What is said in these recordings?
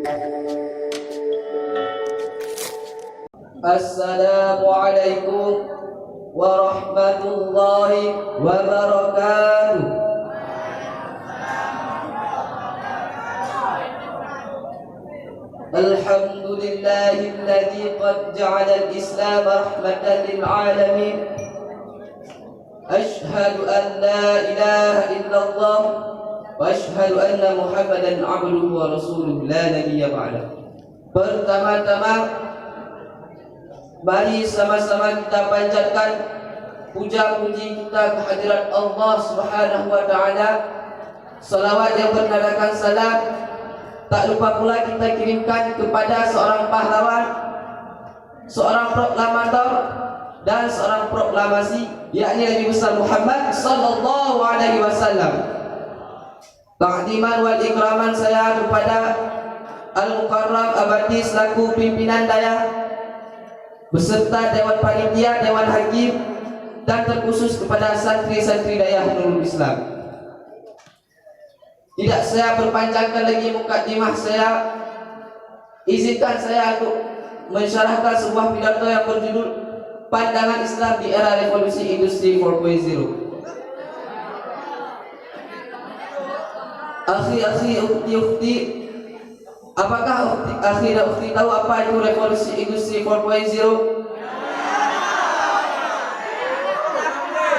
Assalamualaikum warahmatullahi wabarakatuh. Alhamdulillahilladzi qad ja'ala al-Islam rahmatan lil 'alamin. Ashhadu an la ilaha illallah wa ashhadu anna Muhammadan 'abduhu wa rasuluhu la nabiyya ba'dah. Pertama-tama, mari sama-sama kita panjatkan puja-puji kita kehadirat Allah Subhanahu wa taala. Salawat yang bernadakan salam tak lupa pula kita kirimkan kepada seorang pahlawan, seorang proklamator dan seorang proklamasi, yakni Nabi besar Muhammad sallallahu alaihi wasallam. Takdiman wal ikraman saya kepada Al-Mukarram Abadi selaku pimpinan daya beserta Dewan Panitia, Dewan Hakim, dan terkhusus kepada santri-santri Dayah Nurul Islam. Tidak saya perpanjangkan lagi mukadimah saya, izinkan saya untuk mensyarahkan sebuah pidato yang berjudul Pandangan Islam di Era Revolusi Industri 4.0. Akhi-akhi, ukhti-ukhti, apakah akhi dan ukhti tahu apa itu revolusi industri 4.0?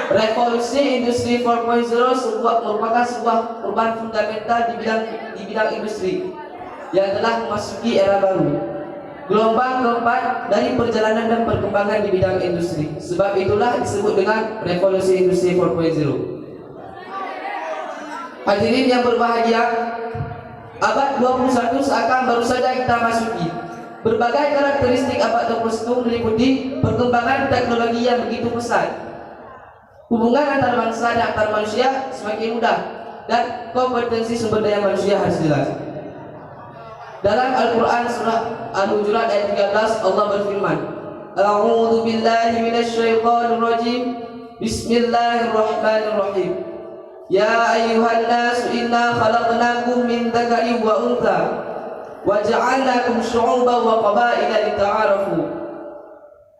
Revolusi industri 4.0 merupakan sebuah perubahan fundamental di bidang industri yang telah memasuki era baru, gelombang keempat dari perjalanan dan perkembangan di bidang industri. Sebab itulah disebut dengan revolusi industri 4.0. Hadirin yang berbahagia, abad 21 seakan baru saja kita masuki. Berbagai karakteristik abad 21 meliputi perkembangan teknologi yang begitu pesat, hubungan antar bangsa dan antar manusia semakin mudah, dan kompetensi sumber daya manusia harus jelas. Dalam Al-Quran surah Al-Hujurat ayat 13 Allah berfirman, A'udzu billahi minasyaitonir rajim. Bismillahirrahmanirrahim. Ya ayyuhan nasu inna khalaqnakum min dzakarin wa untha wa ja'alnakum syu'uban wa qabaila lita'arafu.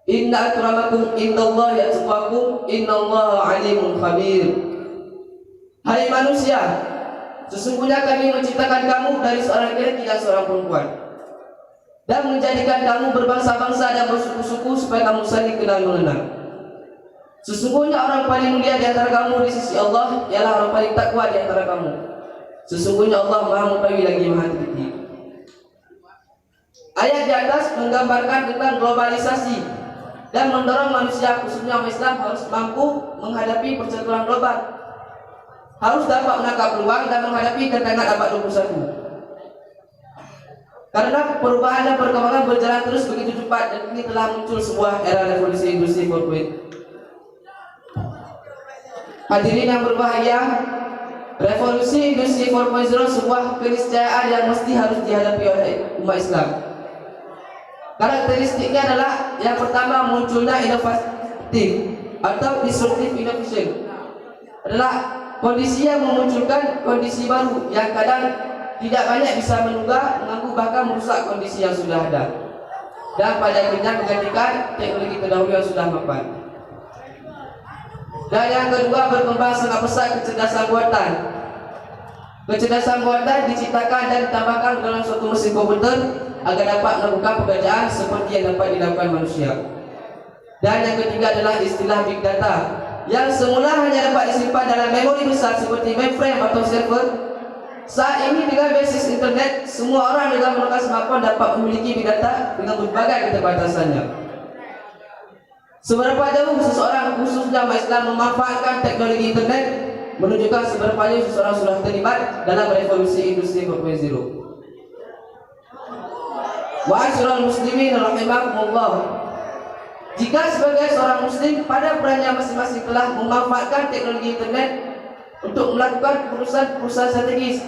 Inna akramakum indallahi atqakum innallaha alimun khabir. Hai manusia, sesungguhnya kami menciptakan kamu dari seorang laki-laki dan seorang perempuan, dan menjadikan kamu berbangsa-bangsa dan bersuku-suku supaya kamu saling kenal mengenal. Sesungguhnya orang paling mulia di antara kamu di sisi Allah ialah orang paling takwa di antara kamu. Sesungguhnya Allah Maha Mengetahui lagi Maha Teliti. Ayat di atas menggambarkan tentang globalisasi dan mendorong manusia, khususnya umat Islam, harus mampu menghadapi percaturan global, harus dapat menangkap peluang dan menghadapi tantangan abad 21. Karena perubahan dan perkembangan berjalan terus begitu cepat, dan ini telah muncul sebuah era revolusi industri 4.0. Hadirin yang berbahagia, revolusi industri 4.0 sebuah keniscayaan yang mesti harus dihadapi oleh umat Islam. Karakteristiknya adalah yang pertama, munculnya inovatif atau disruptive innovation. Adalah kondisi yang memunculkan kondisi baru yang kadang tidak banyak bisa menunggu, mengganggu, bahkan merusak kondisi yang sudah ada, dan pada akhirnya menggantikan teknologi terdahulu yang sudah mapan. Dan yang kedua, berkembang sangat pesat kecerdasan buatan. Kecerdasan buatan diciptakan dan ditambahkan dalam suatu mesin komputer agar dapat melakukan pekerjaan seperti yang dapat dilakukan manusia. Dan yang ketiga adalah istilah big data, yang semula hanya dapat disimpan dalam memori besar seperti mainframe atau server. Saat ini dengan basis internet, semua orang dengan menggunakan smartphone dapat memiliki big data dengan berbagai keterbatasannya. Seberapa jauh seseorang, khususnya umat Islam, memanfaatkan teknologi internet menunjukkan seberapa jauh seseorang sudah terlibat dalam revolusi industri 4.0. Ma'asyiral muslimin rahimakumullah. Jika sebagai seorang muslim pada perannya masing-masing telah memanfaatkan teknologi internet untuk melakukan keputusan strategis,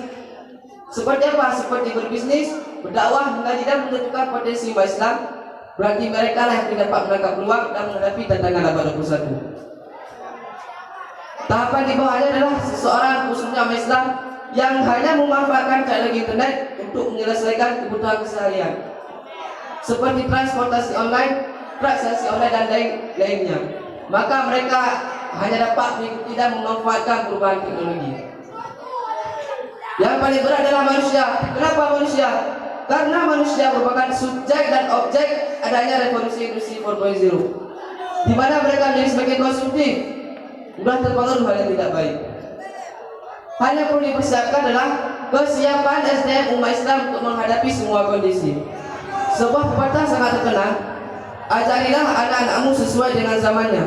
seperti apa? Seperti berbisnis, berdakwah, mengaji, dan menentukan potensi umat Islam, berarti mereka lah yang dapat menangkap peluang dan menghadapi tantangan abad 21. Tahapan di bawahnya adalah seseorang, khususnya umat Islam, yang hanya memanfaatkan teknologi internet untuk menyelesaikan kebutuhan keseharian seperti transportasi online, transaksi online dan lainnya. Maka mereka hanya dapat mengikuti dan memanfaatkan perubahan teknologi. Yang paling berat adalah manusia. Kenapa manusia? Karena manusia merupakan subjek dan objek adanya revolusi industri 4.0, di mana mereka menjadi semakin konsumtif, mudah terpengaruh hal yang tidak baik. Hal yang perlu dipersiapkan adalah kesiapan SDM umat Islam untuk menghadapi semua kondisi. Sebuah pepatah sangat terkenal, ajarilah anak-anakmu sesuai dengan zamannya,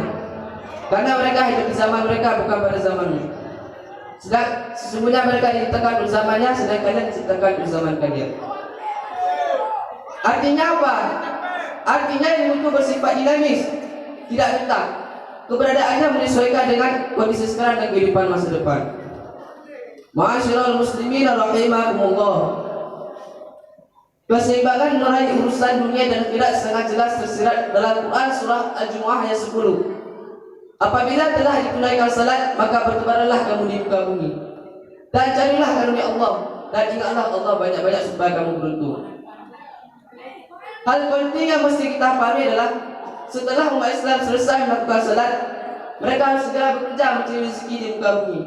karena mereka hidup di zaman mereka, bukan pada zamanmu. Sesungguhnya mereka diciptakan bersamanya, sedangkan kalian diciptakan bersamaan kalian. Artinya apa? Artinya ilmu itu bersifat dinamis, tidak tetap. Keberadaannya menyesuaikan dengan kondisi sekarang dan kehidupan masa depan. Ma'asyiral muslimin rahimakumullah. Keseimbangan meraih urusan dunia dan akhirat sangat jelas tersirat dalam Quran surah Al-Jumu'ah ayat 10. Apabila telah ditunaikan salat, maka bertebaranlah kamu di muka bumi dan carilah karunia Allah, dan ingatlah Allah banyak-banyak supaya kamu beruntung. Hal penting yang mesti kita pahami adalah setelah umat Islam selesai melakukan salat, mereka harus segera bekerja mencari rezeki di muka bumi.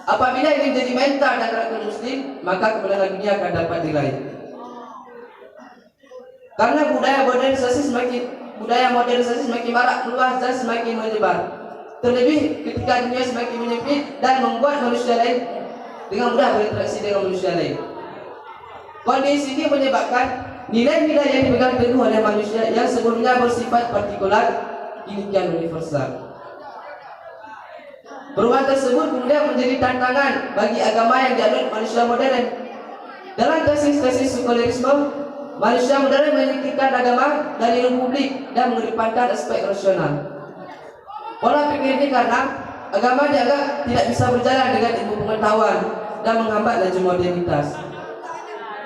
Apabila ini menjadi mental dan karakter muslim, maka kemenangan dunia akan dapat diraih. Karena budaya modernisasi semakin marak, meluas dan semakin menyebar. Terlebih ketika dunia semakin menyempit dan membuat manusia lain dengan mudah berinteraksi dengan manusia lain. Kondisi ini menyebabkan nilai-nilai yang dipegang teguh oleh manusia yang sebelumnya bersifat partikular kini kian universal. Perubahan tersebut kemudian menjadi tantangan bagi agama yang dianut manusia modern. Dalam tesis-tesis sekularisme, manusia modern menyingkirkan agama dari ilmu publik dan mengedepankan aspek rasional. Pola pikir ini karena agama dianggap tidak bisa berjalan dengan ilmu pengetahuan dan menghambat laju modernitas.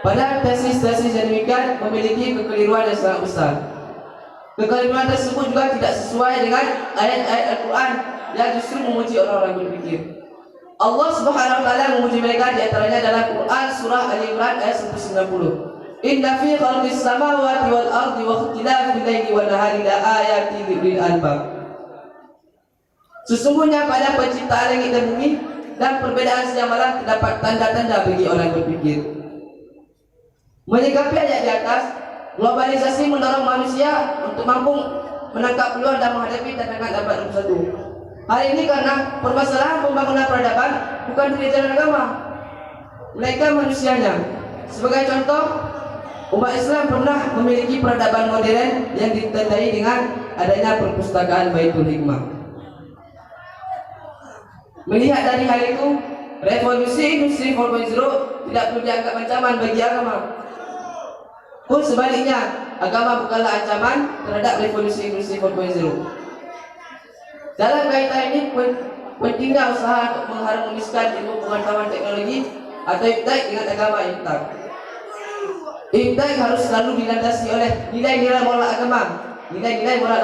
Padahal tesis-tesis yang demikian memiliki kekeliruan yang sangat besar. Kekeliruan tersebut juga tidak sesuai dengan ayat-ayat Al-Quran yang justru memuji orang-orang berpikir. Allah Subhanahu wa taala memuji mereka di antaranya dalam Quran surah Ali Imran ayat 190. Inna fi khalqis samawati wal ardi wa ikhtilafil laili wan nahari la ayatin lil albab. Sesungguhnya pada penciptaan langit dan bumi dan perbedaan siang malam terdapat tanda-tanda bagi orang berpikir. Menyikapi ayat di atas, globalisasi mendorong manusia untuk mampu menangkap peluang dan menghadapi tantangan abad 21. Hal ini karena permasalahan pembangunan peradaban bukan di jalan agama, melainkan manusianya. Sebagai contoh, umat Islam pernah memiliki peradaban modern yang ditandai dengan adanya perpustakaan Baitul Hikmah. Melihat dari hal itu, revolusi industri 4.0 tidak perlu dianggap ancaman bagi agama. Pun sebaliknya, agama bukanlah ancaman terhadap revolusi industri 4.0. Dalam kaitan ini, pentingnya usaha untuk mengharmoniskan ilmu pengetahuan teknologi atau IPTEK dengan agama IPTEK. IPTEK harus selalu dilandasi oleh nilai-nilai moral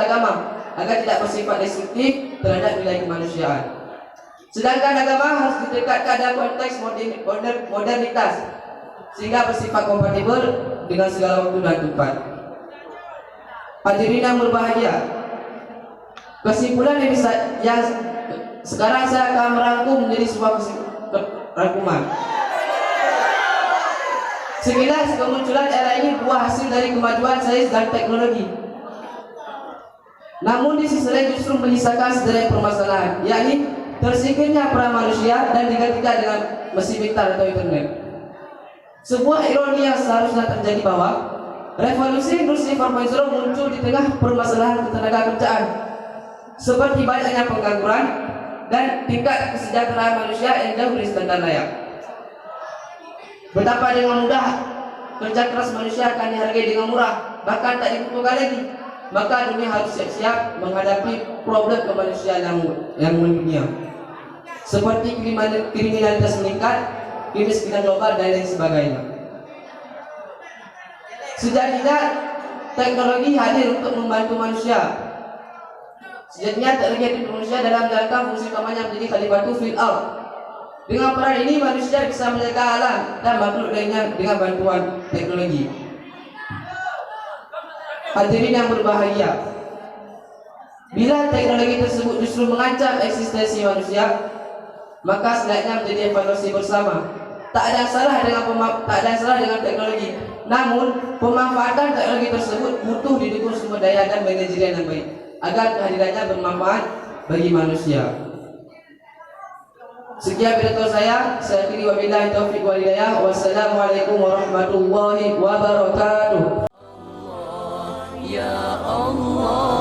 agama, agar tidak bersifat destruktif terhadap nilai kemanusiaan. Sedangkan agama harus didekatkan dalam konteks modernitas, sehingga bersifat kompatibel dengan segala waktu dan tempat. Hadirin yang berbahagia, kesimpulan yang sekarang saya akan merangkum menjadi sebuah rangkuman. Sekilas kemunculan era ini buah hasil dari kemajuan sains dan teknologi. Namun di sisi lain justru menyisakan sederet permasalahan, yakni tersingkirnya peran manusia dan digantikan dengan mesin pintar atau internet. Sebuah ironi yang seharusnya terjadi bahwa revolusi industri 4.0 muncul di tengah permasalahan ketenagakerjaan, seperti banyaknya pengangguran dan tingkat kesejahteraan manusia yang jauh dari standar layak. Betapa dengan mudah kerja keras manusia akan dihargai dengan murah, bahkan tak dibutuhkan lagi. Maka dunia harus siap-siap menghadapi problem kemanusiaan yang mendunia, seperti kriminalitas meningkat, kemiskinan global dan lain sebagainya. Sejatinya teknologi hadir untuk membantu manusia. Sejatinya teknologi hadir untuk manusia dalam menjalankan fungsi utamanya menjadi khalifatul fil ardh, Dengan peran ini manusia bisa menjaga alam dan makhluk lainnya dengan bantuan teknologi. Hadirin yang berbahagia, bila teknologi tersebut justru mengancam eksistensi manusia, maka sebaiknya menjadi evaluasi bersama. Tak ada salah dengan teknologi, namun pemanfaatan teknologi tersebut butuh didukung sumber daya dan manajemen yang baik agar kehadirannya bermanfaat bagi manusia. Sekian pidato saya akhiri, wabillahi taufiq wal hidayah. Wassalamualaikum warahmatullahi wabarakatuh. Ya Allah.